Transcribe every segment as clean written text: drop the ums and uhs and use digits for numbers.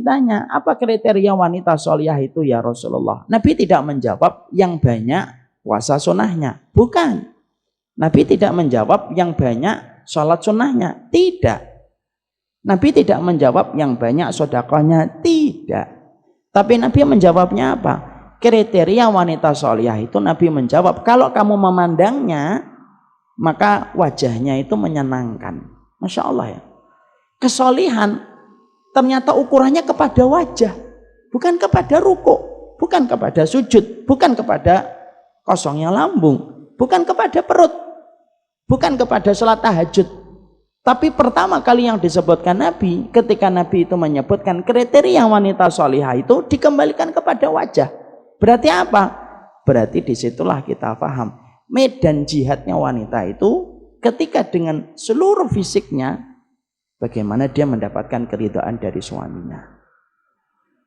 ditanya, apa kriteria wanita solihah itu ya Rasulullah? Nabi tidak menjawab yang banyak puasa sunnahnya. Bukan. Nabi tidak menjawab yang banyak sholat sunnahnya. Tidak. Nabi tidak menjawab yang banyak sedekahnya. Tidak. Tapi Nabi menjawabnya apa? Kriteria wanita solihah itu Nabi menjawab, kalau kamu memandangnya, maka wajahnya itu menyenangkan. Masya Allah ya. Kesolihan ternyata ukurannya kepada wajah, bukan kepada ruku, bukan kepada sujud, bukan kepada kosongnya lambung, bukan kepada perut, bukan kepada sholat tahajud. Tapi pertama kali yang disebutkan Nabi, ketika Nabi itu menyebutkan kriteria wanita solihah itu dikembalikan kepada wajah. Berarti apa? Berarti disitulah kita paham medan jihadnya wanita itu ketika dengan seluruh fisiknya, bagaimana dia mendapatkan keridhaan dari suaminya.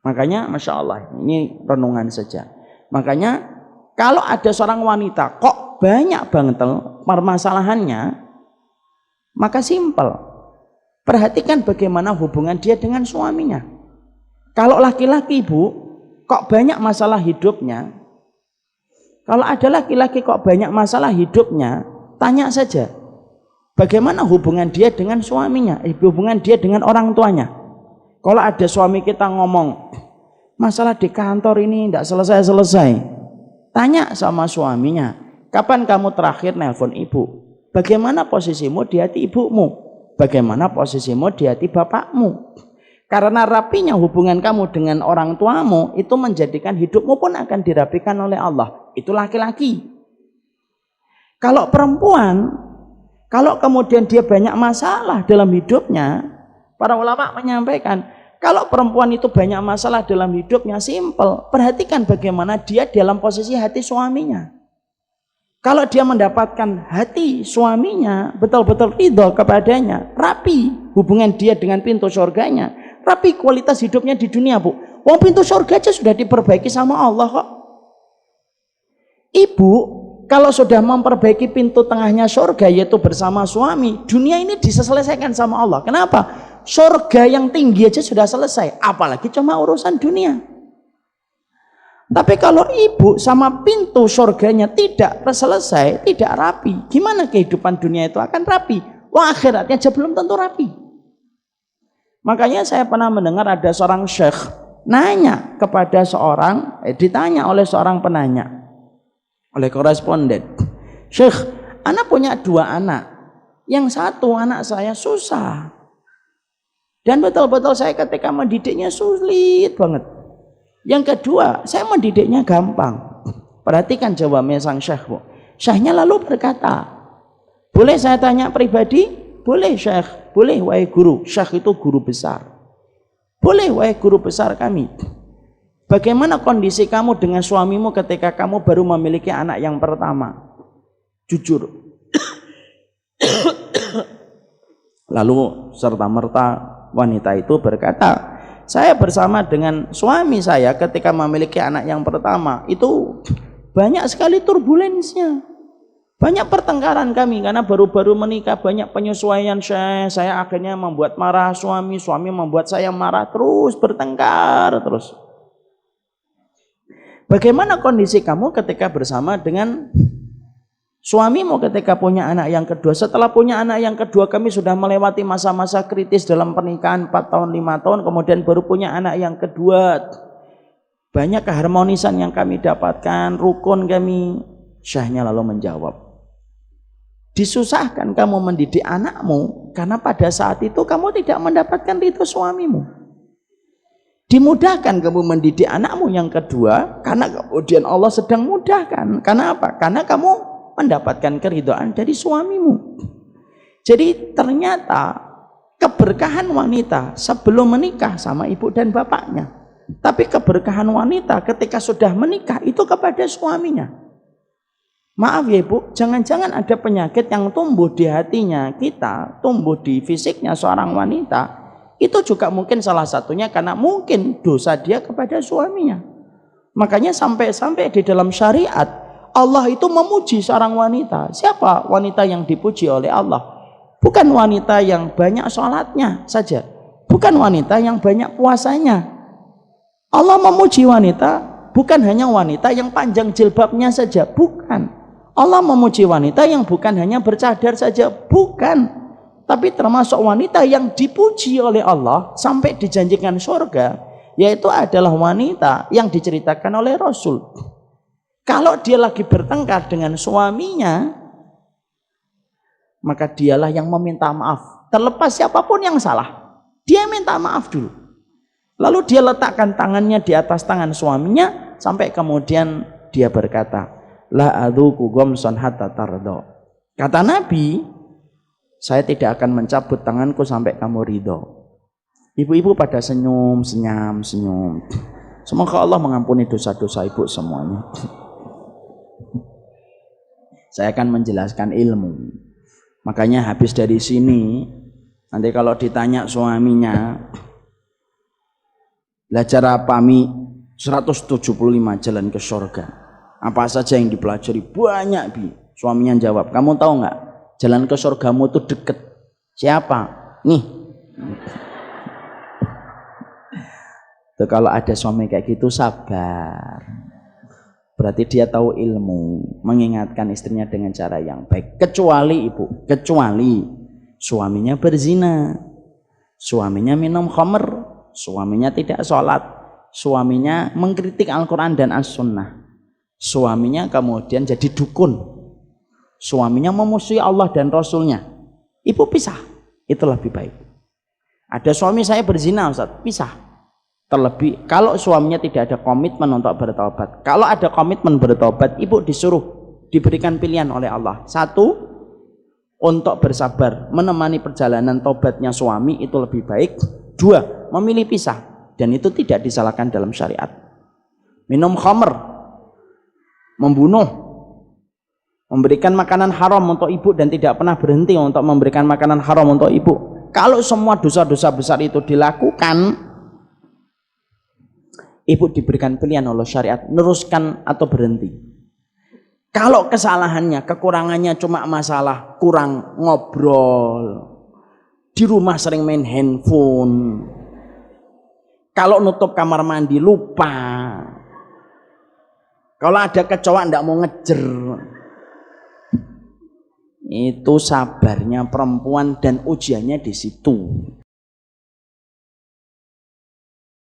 Makanya Masya Allah, ini renungan saja. Makanya kalau ada seorang wanita kok banyak banget permasalahannya, maka simpel. Perhatikan bagaimana hubungan dia dengan suaminya. Kalau laki-laki Bu, kok banyak masalah hidupnya. Kalau ada laki-laki kok banyak masalah hidupnya, tanya saja. Bagaimana hubungan dia dengan suaminya, hubungan dia dengan orang tuanya. Kalau ada suami kita ngomong, masalah di kantor ini tidak selesai-selesai, tanya sama suaminya, kapan kamu terakhir nelpon ibu? Bagaimana posisimu di hati ibumu? Bagaimana posisimu di hati bapakmu? Karena rapinya hubungan kamu dengan orang tuamu itu menjadikan hidupmu pun akan dirapikan oleh Allah. Itu laki-laki. Kalau perempuan, kalau kemudian dia banyak masalah dalam hidupnya, para ulama menyampaikan, kalau perempuan itu banyak masalah dalam hidupnya, simpel. Perhatikan bagaimana dia dalam posisi hati suaminya. Kalau dia mendapatkan hati suaminya betul-betul ridho kepadanya, rapi hubungan dia dengan pintu surganya, rapi kualitas hidupnya di dunia Bu. Wong pintu surga aja sudah diperbaiki sama Allah kok. Ibu kalau sudah memperbaiki pintu tengahnya surga yaitu bersama suami, dunia ini diselesaikan sama Allah. Kenapa? Surga yang tinggi aja sudah selesai, apalagi cuma urusan dunia. Tapi kalau ibu sama pintu surganya tidak selesai, tidak rapi, gimana kehidupan dunia itu akan rapi? Wah, akhiratnya aja belum tentu rapi. Makanya saya pernah mendengar ada seorang syekh nanya kepada seorang, ditanya oleh seorang penanya, oleh koresponden, Syekh, anak punya 2 anak, yang satu anak saya susah, dan betul-betul saya ketika mendidiknya sulit banget. Yang kedua, saya mendidiknya gampang. Perhatikan jawabnya sang syekh Bu. Syekhnya lalu berkata, boleh saya tanya pribadi? Boleh Syekh, boleh wahai guru. Syekh itu guru besar. Boleh wahai guru besar kami. Bagaimana kondisi kamu dengan suamimu ketika kamu baru memiliki anak yang pertama? Jujur. Lalu serta-merta wanita itu berkata, saya bersama dengan suami saya ketika memiliki anak yang pertama itu banyak sekali turbulensnya, banyak pertengkaran kami karena baru-baru menikah, banyak penyesuaian. Saya akhirnya membuat marah suami, suami membuat saya marah, terus bertengkar terus. Bagaimana kondisi kamu ketika bersama dengan suamimu ketika punya anak yang kedua? Setelah punya anak yang kedua, kami sudah melewati masa-masa kritis dalam pernikahan 4 tahun, 5 tahun, kemudian baru punya anak yang kedua. Banyak keharmonisan yang kami dapatkan, rukun kami. Syekhnya lalu menjawab, disusahkan kamu mendidik anakmu karena pada saat itu kamu tidak mendapatkan ridho suamimu. Dimudahkan kamu mendidik anakmu yang kedua karena kemudian Allah sedang mudahkan. Karena apa? Karena kamu mendapatkan keridhaan dari suamimu. Jadi ternyata keberkahan wanita sebelum menikah sama ibu dan bapaknya, tapi keberkahan wanita ketika sudah menikah itu kepada suaminya. Maaf ya Ibu, jangan-jangan ada penyakit yang tumbuh di hatinya kita, tumbuh di fisiknya seorang wanita, itu juga mungkin salah satunya karena mungkin dosa dia kepada suaminya. Makanya sampai-sampai di dalam syariat Allah itu memuji seorang wanita. Siapa wanita yang dipuji oleh Allah? Bukan wanita yang banyak sholatnya saja, bukan wanita yang banyak puasanya. Allah memuji wanita bukan hanya wanita yang panjang jilbabnya saja, bukan. Allah memuji wanita yang bukan hanya bercadar saja, bukan. Tapi termasuk wanita yang dipuji oleh Allah sampai dijanjikan surga, yaitu adalah wanita yang diceritakan oleh Rasul. Kalau dia lagi bertengkar dengan suaminya, maka dialah yang meminta maaf. Terlepas siapapun yang salah, dia minta maaf dulu. Lalu dia letakkan tangannya di atas tangan suaminya sampai kemudian dia berkata, la adzuqu ghamsan hatta tardo. Kata Nabi, saya tidak akan mencabut tanganku sampai kamu ridho. Ibu-ibu pada senyum. Semoga Allah mengampuni dosa-dosa ibu semuanya. Saya akan menjelaskan ilmu. Makanya habis dari sini, nanti kalau ditanya suaminya, belajar apa Mi? 175 jalan ke surga. Apa saja yang dipelajari? Banyak Bi. Suaminya jawab, kamu tahu nggak? Jalan ke surgamu itu deket. Siapa? Nih. Tuh, kalau ada suami kayak gitu sabar. Berarti dia tahu ilmu, mengingatkan istrinya dengan cara yang baik. Kecuali ibu, kecuali suaminya berzina, suaminya minum khamr, suaminya tidak sholat, suaminya mengkritik Al-Quran dan As-Sunnah, suaminya kemudian jadi dukun, suaminya memusuhi Allah dan Rasulnya. Ibu pisah, itu lebih baik. Ada suami saya berzina Ustaz, pisah. Terlebih kalau suaminya tidak ada komitmen untuk bertobat. Kalau ada komitmen bertobat, ibu disuruh, diberikan pilihan oleh Allah. Satu, untuk bersabar menemani perjalanan tobatnya suami, itu lebih baik. Dua, memilih pisah, dan itu tidak disalahkan dalam syariat. Minum khamr, membunuh, memberikan makanan haram untuk ibu dan tidak pernah berhenti untuk memberikan makanan haram untuk ibu. Kalau semua dosa-dosa besar itu dilakukan, ibu diberikan pilihan oleh syariat, neruskan atau berhenti. Kalau kesalahannya, kekurangannya cuma masalah kurang ngobrol, di rumah sering main handphone, kalau nutup kamar mandi lupa, kalau ada kecoa ndak mau ngejer, itu sabarnya perempuan dan ujiannya di situ.